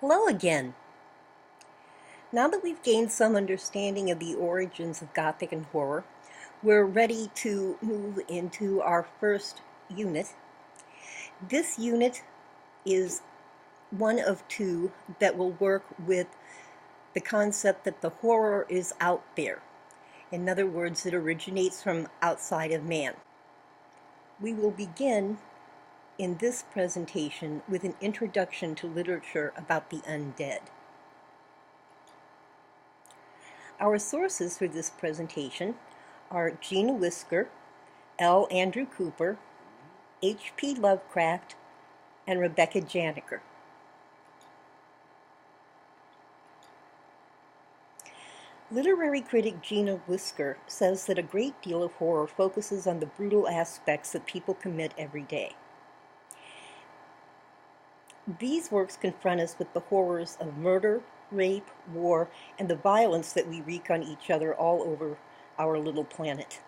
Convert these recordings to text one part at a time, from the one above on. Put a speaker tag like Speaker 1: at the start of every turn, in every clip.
Speaker 1: Hello again. Now that we've gained some understanding of the origins of Gothic and horror, we're ready to move into our first unit. This unit is one of two that will work with the concept that the horror is out there. In other words, it originates from outside of man. We will begin in this presentation with an introduction to literature about the undead. Our sources for this presentation are Gina Whisker, L. Andrew Cooper, H.P. Lovecraft, and Rebecca Janiker. Literary critic Gina Whisker says that a great deal of horror focuses on the brutal aspects that people commit every day. These works confront us with the horrors of murder, rape, war, and the violence that we wreak on each other all over our little planet.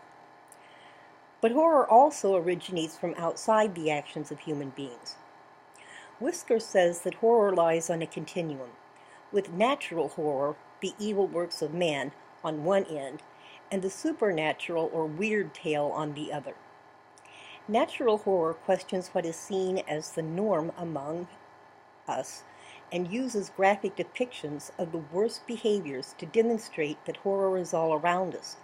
Speaker 1: But horror also originates from outside the actions of human beings. Whisker says that horror lies on a continuum, with natural horror, the evil works of man, on one end, and the supernatural or weird tale on the other. Natural horror questions what is seen as the norm among us and uses graphic depictions of the worst behaviors to demonstrate that horror is all around us,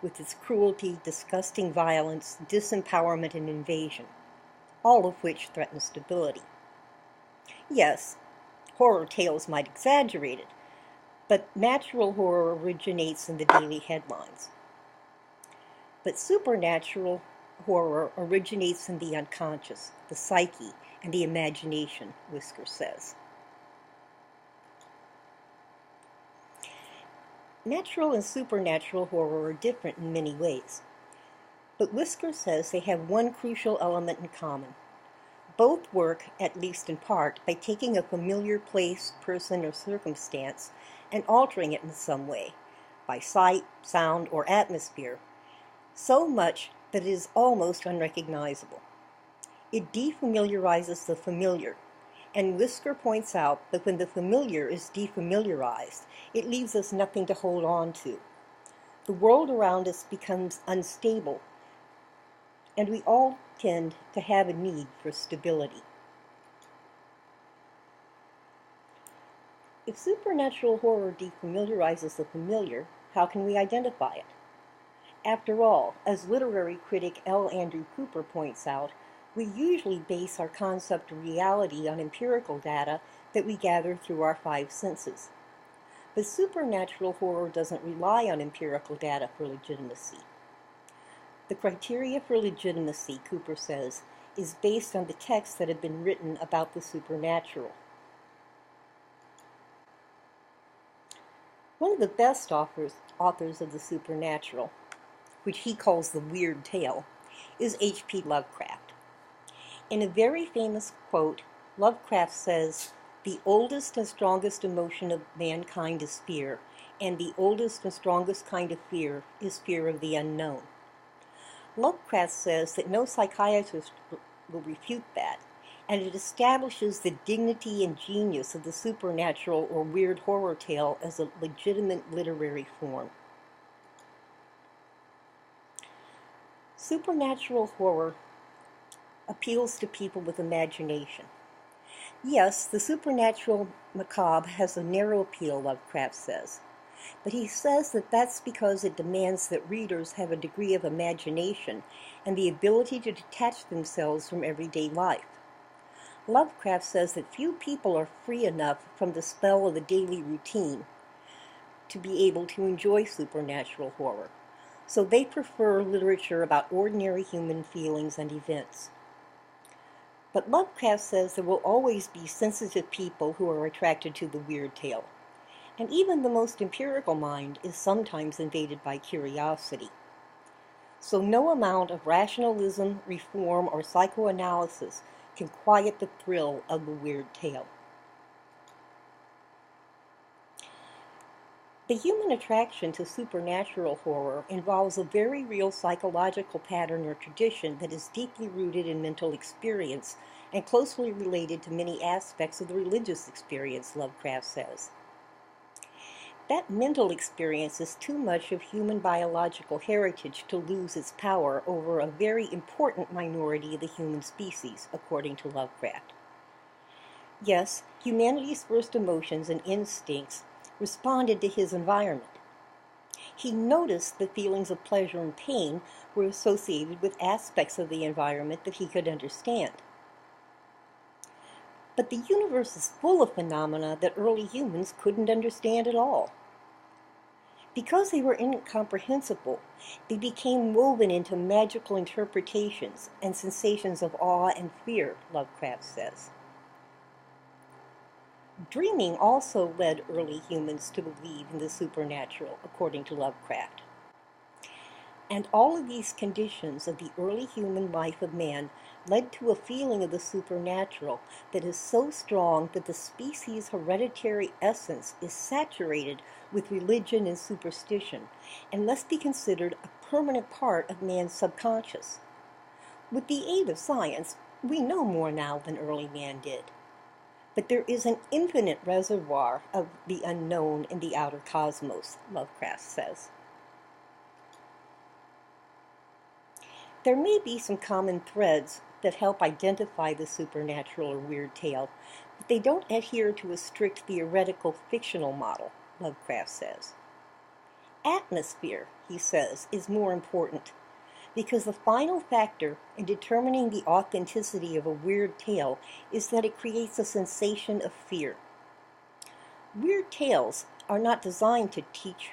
Speaker 1: with its cruelty, disgusting violence, disempowerment, and invasion, all of which threaten stability. Yes, horror tales might exaggerate it, but natural horror originates in the daily headlines. But supernatural horror originates in the unconscious, the psyche, and the imagination, Whisker says. Natural and supernatural horror are different in many ways, but Whisker says they have one crucial element in common. Both work, at least in part, by taking a familiar place, person, or circumstance and altering it in some way, by sight, sound, or atmosphere, so much that it is almost unrecognizable. It defamiliarizes the familiar, and Whisker points out that when the familiar is defamiliarized, it leaves us nothing to hold on to. The world around us becomes unstable, and we all tend to have a need for stability. If supernatural horror defamiliarizes the familiar, how can we identify it? After all, as literary critic L. Andrew Cooper points out, we usually base our concept of reality on empirical data that we gather through our five senses. But supernatural horror doesn't rely on empirical data for legitimacy. The criteria for legitimacy, Cooper says, is based on the texts that have been written about the supernatural. One of the best authors of the supernatural, which he calls the weird tale, is H.P. Lovecraft. In a very famous quote, Lovecraft says, "The oldest and strongest emotion of mankind is fear, and the oldest and strongest kind of fear is fear of the unknown." Lovecraft says that no psychiatrist will refute that, and it establishes the dignity and genius of the supernatural or weird horror tale as a legitimate literary form. Supernatural horror appeals to people with imagination. Yes, the supernatural macabre has a narrow appeal, Lovecraft says, but he says that that's because it demands that readers have a degree of imagination and the ability to detach themselves from everyday life. Lovecraft says that few people are free enough from the spell of the daily routine to be able to enjoy supernatural horror, so they prefer literature about ordinary human feelings and events. But Lovecraft says there will always be sensitive people who are attracted to the weird tale, and even the most empirical mind is sometimes invaded by curiosity. So no amount of rationalism, reform, or psychoanalysis can quiet the thrill of the weird tale. The human attraction to supernatural horror involves a very real psychological pattern or tradition that is deeply rooted in mental experience and closely related to many aspects of the religious experience, Lovecraft says. That mental experience is too much of human biological heritage to lose its power over a very important minority of the human species, according to Lovecraft. Yes, humanity's first emotions and instincts responded to his environment. He noticed that feelings of pleasure and pain were associated with aspects of the environment that he could understand. But the universe is full of phenomena that early humans couldn't understand at all. Because they were incomprehensible, they became woven into magical interpretations and sensations of awe and fear, Lovecraft says. Dreaming also led early humans to believe in the supernatural, according to Lovecraft. And all of these conditions of the early human life of man led to a feeling of the supernatural that is so strong that the species' hereditary essence is saturated with religion and superstition, and must be considered a permanent part of man's subconscious. With the aid of science, we know more now than early man did. But there is an infinite reservoir of the unknown in the outer cosmos, Lovecraft says. There may be some common threads that help identify the supernatural or weird tale, but they don't adhere to a strict theoretical fictional model, Lovecraft says. Atmosphere, he says, is more important, because the final factor in determining the authenticity of a weird tale is that it creates a sensation of fear. Weird tales are not designed to teach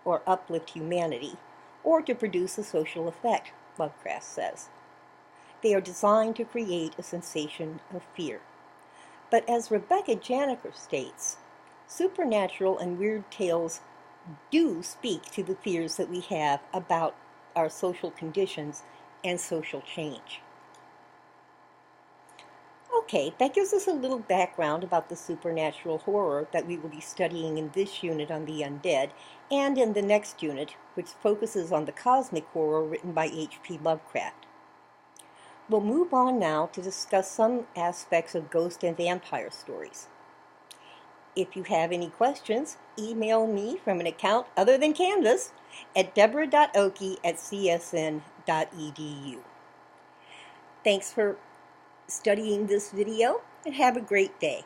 Speaker 1: or uplift humanity, or to produce a social effect, Lovecraft says. They are designed to create a sensation of fear. But as Rebecca Janiker states, supernatural and weird tales do speak to the fears that we have about our social conditions and social change. Okay, that gives us a little background about the supernatural horror that we will be studying in this unit on the undead, and in the next unit, which focuses on the cosmic horror written by H.P. Lovecraft. We'll move on now to discuss some aspects of ghost and vampire stories. If you have any questions, email me from an account other than Canvas at deborah.oakey@csn.edu. Thanks for studying this video, and have a great day.